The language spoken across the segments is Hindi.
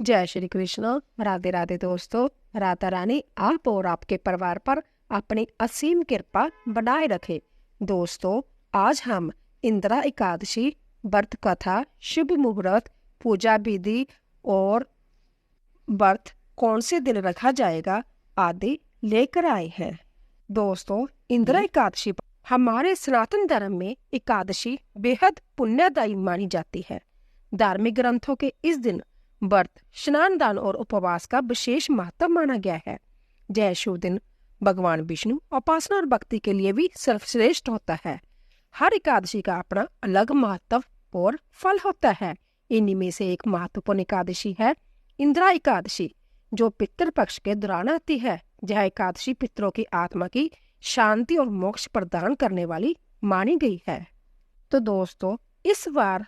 जय श्री कृष्ण। राधे राधे दोस्तों। राधा रानी आप और आपके परिवार पर अपनी असीम कृपा बनाए रखे। दोस्तों, आज हम इंदिरा एकादशी व्रत कथा, शुभ मुहूर्त, पूजा विधि और व्रत कौन से दिन रखा जाएगा आदि लेकर आए हैं। दोस्तों, इंदिरा एकादशी हमारे सनातन धर्म में एकादशी बेहद पुण्यदायी मानी जाती है। धार्मिक ग्रंथों के इस दिन व्रत, स्नान, दान और उपवास का विशेष महत्व माना गया है। जय शिव दिन भगवान विष्णु उपासना और भक्ति के लिए भी सर्वश्रेष्ठ होता है। हर एकादशी का अपना अलग महत्व और फल होता है। इन्हीं में से एक महत्वपूर्ण एकादशी है इंदिरा एकादशी, जो पितृ पक्ष के दौरान आती है। यह एकादशी पितरों की आत्मा की शांति और मोक्ष प्रदान करने वाली मानी गई है। तो दोस्तों, इस बार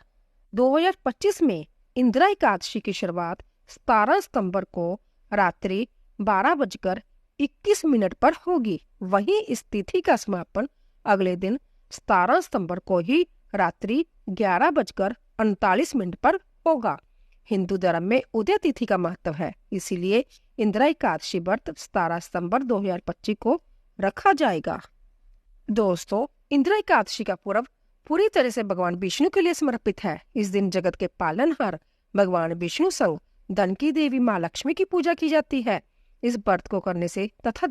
2025 में इंदिरा एकादशी की शुरुआत 17 सितंबर को रात्रि 12:21 पर होगी। वहीं इस तिथि का समापन अगले दिन 17 सितंबर को ही रात्रि 11:39 पर होगा। हिंदू धर्म में उदय तिथि का महत्व है, इसीलिए इंदिरा एकादशी व्रत 17 सितंबर 2025 को रखा जाएगा। दोस्तों, इंदिरा एकादशी का पर्व पूरी तरह से भगवान विष्णु के लिए समर्पित है। इस दिन जगत के पालनहार भगवान विष्णु संग धन की देवी माँ लक्ष्मी की पूजा की जाती है। इस व्रत को करने से तथा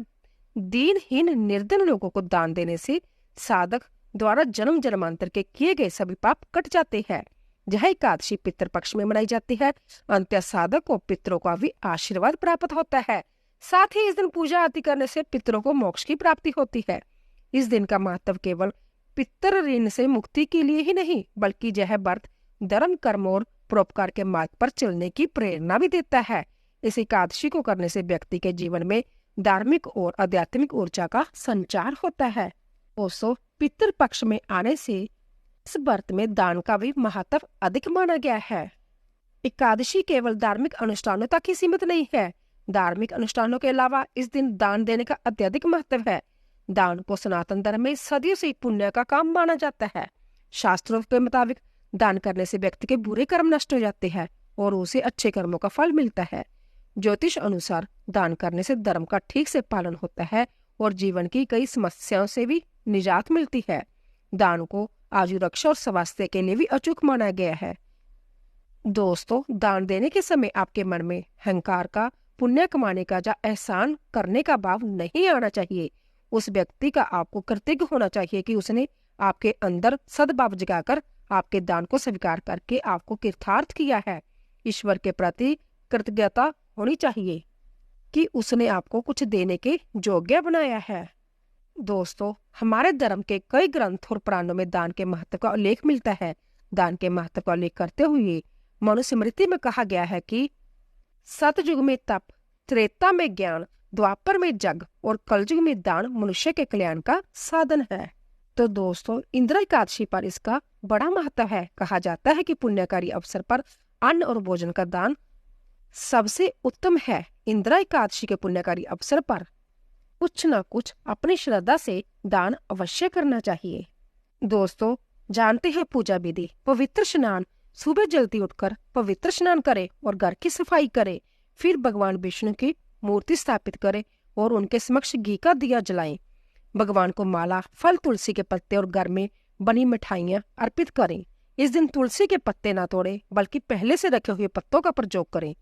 दीनहीन निर्धन लोगों को दान देने से साधक द्वारा जन्म जन्मांतर के किए गए सभी पाप कट जाते हैं। यह एकादशी पितृ पक्ष में मनाई जाती है। अंत्य साधक को पितरों का भी आशीर्वाद प्राप्त होता है। साथ ही इस दिन पूजा आदि करने से पितरों को मोक्ष की प्राप्ति होती है। इस दिन का महत्व केवल पितृ ऋण से मुक्ति के लिए ही नहीं, बल्कि यह व्रत धर्म, कर्म और परोपकार के मार्ग पर चलने की प्रेरणा भी देता है। इस एकादशी को करने से व्यक्ति के जीवन में धार्मिक और आध्यात्मिक ऊर्जा का संचार होता है। दोस्तों, पितृ पक्ष में आने से इस व्रत में दान का भी महत्व अधिक माना गया है। एकादशी केवल धार्मिक अनुष्ठानों तक ही सीमित नहीं है। धार्मिक अनुष्ठानों के अलावा इस दिन दान देने का अत्यधिक महत्व है। दान को सनातन धर्म में सदियों से पुण्य का काम माना जाता है। शास्त्रों के मुताबिक दान करने से व्यक्ति के बुरे कर्म नष्ट हो जाते हैं और उसे अच्छे कर्मों का फल मिलता है। ज्योतिष अनुसार दान करने से धर्म का ठीक से पालन होता है और जीवन की कई समस्याओं से भी निजात मिलती है। दान को आयु रक्षा और स्वास्थ्य के लिए भी अचूक माना गया है। दोस्तों, दान देने के समय आपके मन में अहंकार का, पुण्य कमाने का या एहसान करने का भाव नहीं आना चाहिए। उस व्यक्ति का आपको कृतज्ञ होना चाहिए कि उसने आपके अंदर सद्भाव जगाकर आपके दान को स्वीकार करके आपको कृतार्थ किया है। ईश्वर के प्रति कृतज्ञता होनी चाहिए कि उसने आपको कुछ देने के योग्य बनाया है। दोस्तों, हमारे धर्म के कई ग्रंथ और पुराणों में दान के महत्व का उल्लेख मिलता है। दान के महत्व का उल्लेख करते हुए मनुस्मृति में कहा गया है कि सतयुग में तप, त्रेता में ज्ञान, द्वापर में जग और कलयुग में दान मनुष्य के कल्याण का साधन है। तो दोस्तों, इंदिरा एकादशी पर इसका बड़ा महत्व है। कहा जाता है कि पुण्यकारी अवसर पर अन्न और भोजन का दान सबसे उत्तम है। इंदिरा एकादशी के पुण्यकारी अवसर पर कुछ न कुछ अपनी श्रद्धा से दान अवश्य करना चाहिए। दोस्तों, जानते हैं पूजा विधि। पवित्र स्नान, सुबह जल्दी उठकर पवित्र स्नान करें और घर की सफाई करें। फिर भगवान विष्णु की मूर्ति स्थापित करें और उनके समक्ष घी का दिया जलाएं। भगवान को माला, फल, तुलसी के पत्ते और घर में बनी मिठाइयाँ अर्पित करें। इस दिन तुलसी के पत्ते ना तोड़ें, बल्कि पहले से रखे हुए पत्तों का प्रयोग करें।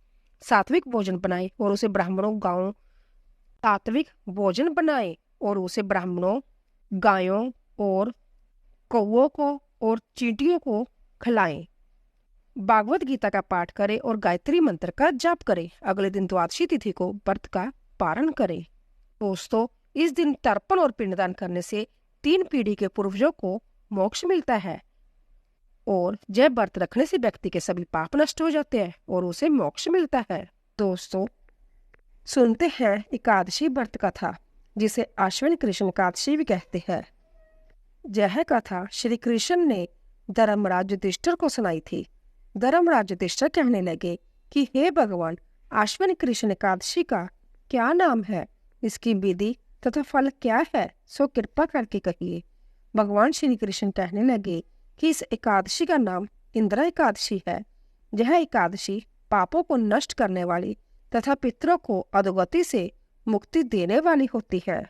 सात्विक भोजन बनाएं और उसे ब्राह्मणों, गायों सात्विक भोजन बनाएं और उसे ब्राह्मणों, गायों और कौओं को और चींटियों को खिलाएं। भागवत गीता का पाठ करें और गायत्री मंत्र का जाप करें। अगले दिन द्वादशी तिथि को व्रत का पारण करें। दोस्तों, इस दिन तर्पण और पिंडदान करने से 3 पीढ़ी के पूर्वजों को मोक्ष मिलता है और यह व्रत रखने से व्यक्ति के सभी पाप नष्ट हो जाते हैं और उसे मोक्ष मिलता है। दोस्तों, सुनते हैं एकादशी व्रत कथा, जिसे अश्विन कृष्ण एकादशी भी कहते हैं। यह कथा श्री कृष्ण ने धर्मराज युधिष्ठिर को सुनाई थी। धर्मराज युधिष्ठिर कहने लगे कि हे भगवान, अश्विन कृष्ण एकादशी का क्या नाम है, इसकी विधि तथा फल क्या है, सो कृपा करके कहिए। भगवान श्री कृष्ण कहने लगे कि इस एकादशी का नाम इंदिरा एकादशी है। यह एकादशी पापों को नष्ट करने वाली तथा पितरों को अधोगति से मुक्ति देने वाली होती है।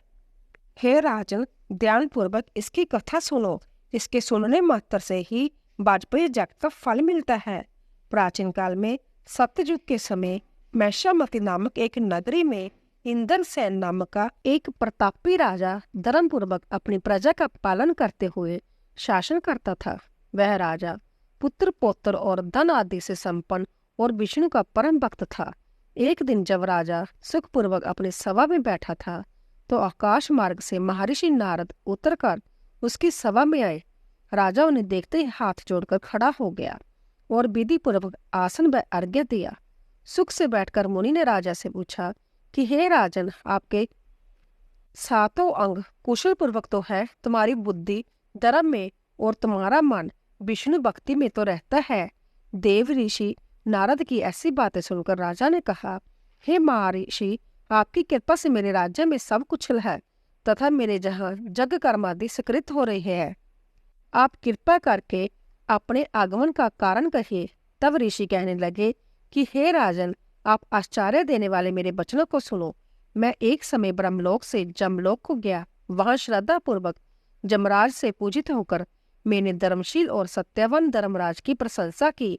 हे राजन, ध्यानपूर्वक इसकी कथा सुनो। इसके सुनने मात्र से ही वाजपेयी जग का फल मिलता है। प्राचीन काल में सत्ययुग के समय मैशामती नामक एक नगरी में इंद्रसेन नामक का एक प्रतापी राजा धर्मपूर्वक अपनी प्रजा का पालन करते हुए शासन करता था। वह राजा पुत्र पौत्र और धन आदि से संपन्न और विष्णु का परम भक्त था। एक दिन जब राजा सुखपूर्वक अपनी सभा में बैठा था तो आकाश मार्ग से महर्षि नारद उतरकर उसकी सभा में आए। राजा उन्हें देखते ही हाथ जोड़कर खड़ा हो गया और विधि पूर्वक आसन व अर्घ्य दिया। सुख से बैठकर मुनि ने राजा से पूछा कि हे राजन, आपके सातों अंग कुशल पूर्वक तो है, तुम्हारी बुद्धि धर्म में और तुम्हारा मन विष्णु भक्ति में तो रहता है। देव ऋषि नारद की ऐसी बातें सुनकर राजा ने कहा, हे महर्षि, आपकी कृपा से मेरे राज्य में सब कुशल है तथा मेरे जहाँ जग कर्मादि सकृत हो रहे हैं। आप कृपा करके अपने आगमन का कारण कहिए। तब ऋषि कहने लगे कि हे राजन, आप आश्चर्य देने वाले मेरे वचनों को सुनो। मैं एक समय ब्रह्मलोक से जमलोक को गया। वहां श्रद्धा पूर्वक जमराज से पूजित होकर मैंने धर्मशील और सत्यवान धर्मराज की प्रशंसा की।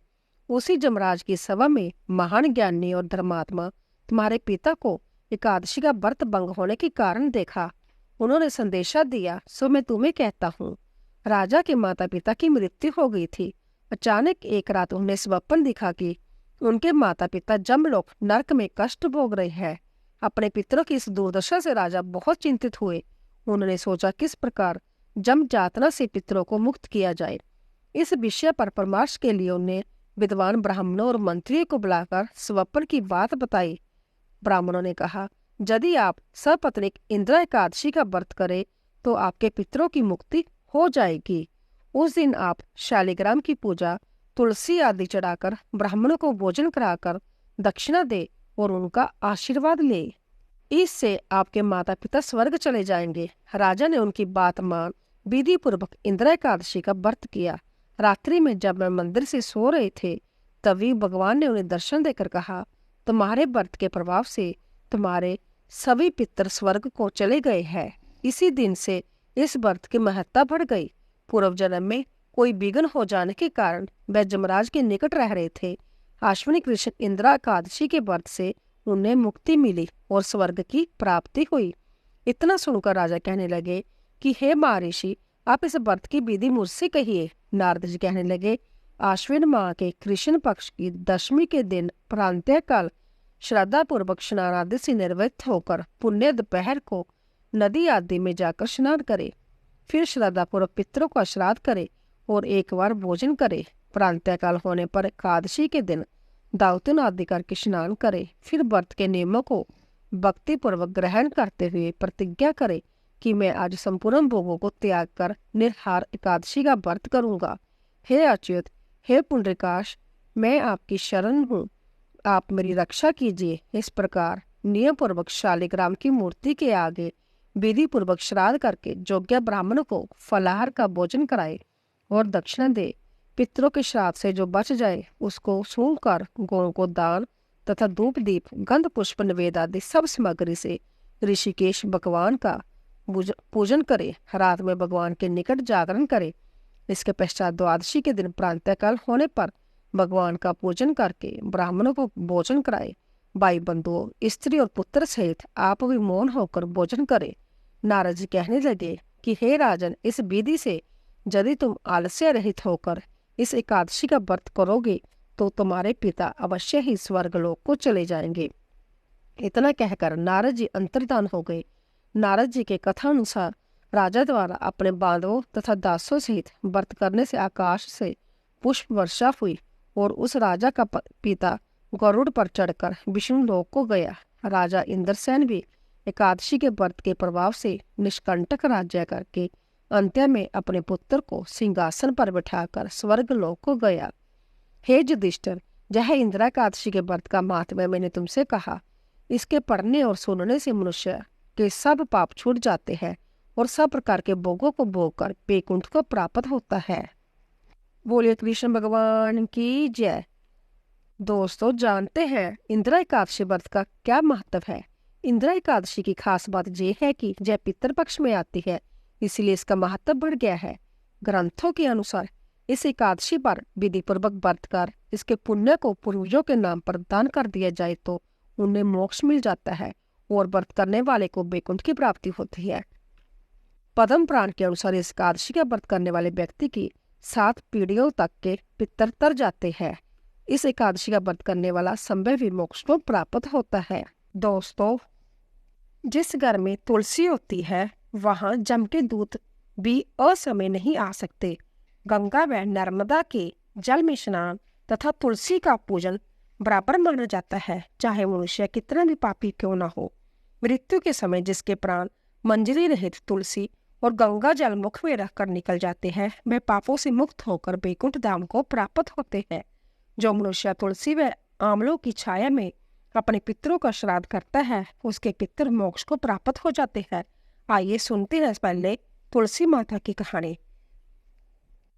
उसी जमराज की सभा में महान ज्ञानी और धर्मात्मा तुम्हारे पिता को एकादशी का व्रत भंग होने के कारण देखा। उन्होंने संदेशा दिया, सो मैं तुम्हें कहता हूँ। राजा के माता पिता की मृत्यु हो गई थी। अचानक एक रात उन्हें स्वप्न दिखा कि उनके माता पिता जमलोक नरक में कष्ट भोग रहे हैं। अपने पितरों की इस दुर्दशा से राजा बहुत चिंतित हुए। उन्होंने सोचा किस प्रकार जम जातना से पितरों को मुक्त किया जाए। इस विषय पर परामर्श के लिए उन्हें विद्वान ब्राह्मणों और मंत्रियों को बुलाकर स्वप्न की बात बताई। ब्राह्मणों ने कहा, यदि आप सपत्नीक इंदिरा एकादशी का व्रत करें तो आपके पितरों की मुक्ति हो जाएगी। उस दिन आप शालिग्राम की पूजा, तुलसी आदि चढ़ाकर ब्राह्मणों को भोजन कराकर दक्षिणा दे और उनका आशीर्वाद ले। इससे आपके माता पिता स्वर्ग चले जाएंगे। राजा ने उनकी बात मान विधि पूर्वक इंदिरा एकादशी का व्रत किया। रात्रि में जब मैं मंदिर से सो रहे थे तभी भगवान ने उन्हें दर्शन देकर कहा, तुम्हारे व्रत के प्रभाव से तुम्हारे सभी पितर स्वर्ग को चले गए हैं। इसी दिन से इस व्रत की महत्ता बढ़ गई। पूर्व जन्म में कोई विघ्न हो जाने के कारण वह जमराज के निकट रह रहे थे। अश्विनी कृष्ण इंदिरा एकादशी के व्रत से उन्हें मुक्ति मिली और स्वर्ग की प्राप्ति हुई। इतना सुनकर राजा कहने लगे कि हे महर्षि, आप इस व्रत की विधि मुझसे कहिए। नारद जी कहने लगे, आश्विन माह के कृष्ण पक्ष की दशमी के दिन प्रांतः काल श्रद्धा पूर्वक स्नान आदि से निर्वृत्त होकर पुण्य दोपहर को नदी आदि में जाकर स्नान करे। फिर श्रद्धा पूर्वक पितरों का श्राद्ध करे और एक बार भोजन करे। प्रांतः काल होने पर एकादशी के दिन दाउतन आदि करके स्नान करे। फिर व्रत के नियमों को भक्ति पूर्वक ग्रहण करते हुए प्रतिज्ञा करे कि मैं आज संपूर्ण भोगों को त्याग कर निर्हार एकादशी का व्रत करूंगा। हे अच्युत, हे पुंडरीकाश, मैं आपकी शरण हूँ, आप मेरी रक्षा कीजिए। इस प्रकार नियम पूर्वक शालिग्राम की मूर्ति के आगे विधि पूर्वक श्राद्ध करके योग्य ब्राह्मणों को फलाहार का भोजन कराए और दक्षिणा दे। पितरों के श्राद्ध से जो बच जाए उसको सूंघ कर गौं को दान तथा धूप दीप गंध पुष्प निवेद आदि सब सामग्री से ऋषिकेश भगवान का पूजन करे। रात में भगवान के निकट जागरण करे। इसके पश्चात द्वादशी के दिन प्रातःकाल होने पर भगवान का पूजन करके ब्राह्मणों को भोजन कराए। भाई बंधुओं, स्त्री और पुत्र सहित आप भी मौन होकर भोजन करे। नारद जी कहने लगे कि हे राजन, इस विधि से यदि तुम आलस्य रहित होकर इस एकादशी का व्रत करोगे तो तुम्हारे पिता अवश्य ही स्वर्गलोक को चले जाएंगे। इतना कहकर नारद जी अंतर्धान हो गए। नारद जी के कथा अनुसार राजा द्वारा अपने बांधवों तथा दासों सहित व्रत करने से आकाश से पुष्प वर्षा हुई और उस राजा का पिता गरुड़ पर चढ़कर विष्णु लोक को गया। राजा इंद्रसेन भी एकादशी के व्रत के प्रभाव से निष्कंटक राज्य करके अंत्य में अपने पुत्र को सिंहासन पर बिठाकर स्वर्ग लोक को गया। हे युधिष्ठिर, यह इंदिरा एकादशी के व्रत का महात्म्य मैंने तुमसे कहा। इसके पढ़ने और सुनने से मनुष्य के सब पाप छूट जाते हैं और सब प्रकार के भोगों को भोग कर वैकुंठ को प्राप्त होता है। बोलिए कृष्ण भगवान की जय। दोस्तों जानते हैं इंदिरा एकादशी व्रत का क्या महत्व है। इंदिरा एकादशी की खास बात यह है कि यह पितृपक्ष में आती है, इसलिए इसका महत्व बढ़ गया है। ग्रंथों के अनुसार इस एकादशी पर विधि पूर्वक व्रत कर इसके पुण्य को पूर्वजों के नाम पर दान कर दिया जाए तो उन्हें मोक्ष मिल जाता है और व्रत करने वाले को वैकुंठ की प्राप्ति होती है। पद्म पुराण के अनुसार इस एकादशी का व्रत करने वाले व्यक्ति की 7 पीढ़ियों तक के पितर तर जाते हैं। इस एकादशी का व्रत करने वाला संभव मोक्ष को प्राप्त होता है। दोस्तों जिस घर में तुलसी होती है वहां जम के दूत भी असमय नहीं आ सकते। गंगा व नर्मदा के जल में स्नान तथा तुलसी का पूजन बराबर माना जाता है, चाहे मनुष्य कितना भी पापी क्यों न हो। मृत्यु के समय जिसके प्राण मंजरी रहित तुलसी और गंगा जल मुख में रखकर निकल जाते हैं, वे पापों से मुक्त होकर वैकुंठ धाम को प्राप्त होते हैं। जो मनुष्य तुलसी व आंवलों की छाया में अपने पितरों का श्राद्ध करता है, उसके पितर मोक्ष को प्राप्त हो जाते हैं। आइए सुनते हैं पहले तुलसी माता की कहानी।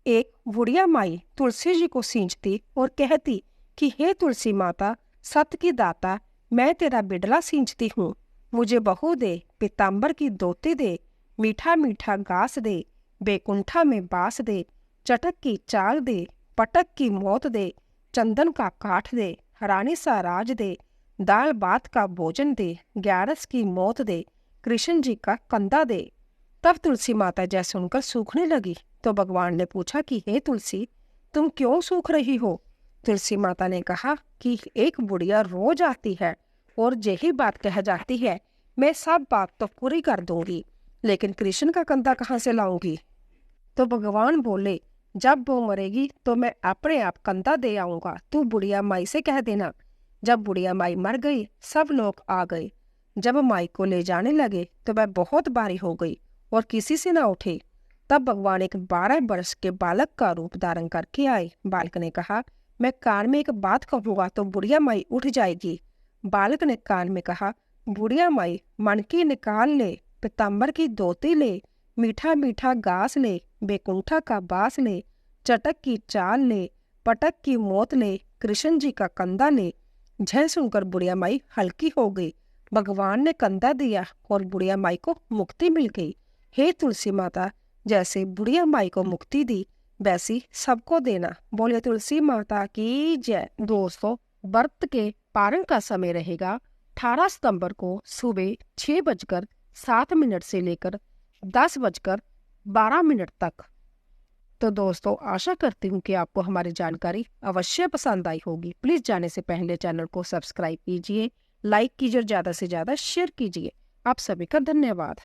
एक बुढ़िया माई तुलसी जी को सींचती और कहती कि हे तुलसी माता, सत की दाता, मैं तेरा बिडला सींचती हूँ, मुझे बहू दे, पीताम्बर की धोती दे, मीठा मीठा घास दे, बैकुंठा में बास दे, चटक की चाल दे, पटक की मौत दे, चंदन का काठ दे, रानी सा राज दे, दाल भात का भोजन दे, ग्यारस की मौत दे, कृष्ण जी का कंधा दे। तब तुलसी माता जय सुनकर सूखने लगी तो भगवान ने पूछा कि हे तुलसी, तुम क्यों सूख रही हो। तुलसी माता ने कहा कि एक बुढ़िया रोज आती है और यही बात कह जाती है, मैं सब बात तो पूरी कर दूंगी, लेकिन कृष्ण का कंधा कहाँ से लाऊंगी। तो भगवान बोले, जब वो मरेगी तो मैं अपने आप कंधा दे आऊंगा, तू बुढ़िया माई से कह देना। जब बुढ़िया माई मर गई सब लोग आ गए। जब माई को ले जाने लगे तो वह बहुत भारी हो गई और किसी से न उठी। तब भगवान एक 12 वर्ष के बालक का रूप धारण करके आए। बालक ने कहा, मैं कान में एक बात कहूंगा तो बुढ़िया माई उठ जाएगी। बालक ने कान में कहा, बुढ़िया माई मन की निकाल ले, पीताम्बर की धोती ले, मीठा मीठा घास ले, बैकुंठा का बास ले, चटक की चाल ले, पटक की मौत ले, कृष्ण जी का कंधा ले। झय सुनकर बुढ़िया माई हल्की हो गई। भगवान ने कंधा दिया और बुढ़िया माई को मुक्ति मिल गई। हे तुलसी माता, जैसे बुढ़िया माई को मुक्ति दी वैसी सबको देना। बोले तुलसी माता की जय। दोस्तों व्रत के पारण का समय रहेगा 18 सितंबर को सुबह 6:07 से लेकर 10:12 तक। तो दोस्तों आशा करती हूँ कि आपको हमारी जानकारी अवश्य पसंद आई होगी। प्लीज जाने से पहले चैनल को सब्सक्राइब कीजिए, लाइक कीजिए और ज्यादा से ज्यादा शेयर कीजिए। आप सभी का धन्यवाद।